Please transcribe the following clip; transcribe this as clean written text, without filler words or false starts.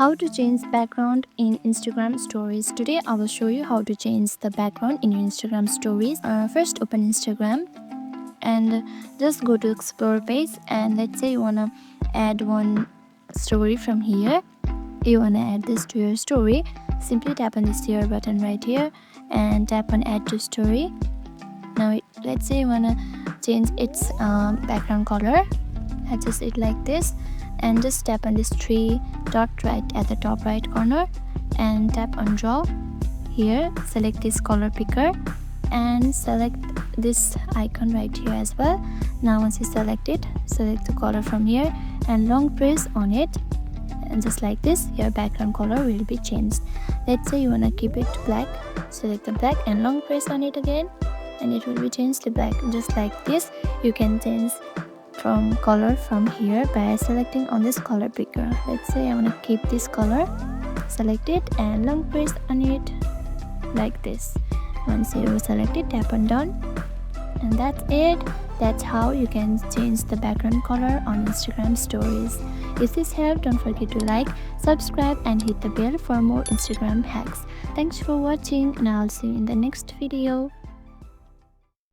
How to change background in Instagram stories. Today I will show you how to change the background in your Instagram stories. First open Instagram and just go to explore page, and let's say you want to add one story from here. You want to add this to your story. Simply tap on this share button right here and tap on add to story. Now let's say you want to change its background color. Adjust it like this and just tap on this three dot right at the top right corner and tap on draw. Here select this color picker and select this icon right here as well. Now once you select it, select the color from here and long press on it, and just like this your background color will be changed. Let's say you want to keep it black, select the black and long press on it again and it will be changed to black. Just like this you can change from color from here by selecting on this color picker. Let's say I want to keep this color, select it and long press on it like this. Once you select it, tap on done, and that's it. That's how you can change the background color on Instagram stories. If this helped, don't forget to like, subscribe and hit the bell for more Instagram hacks. Thanks for watching and I'll see you in the next video.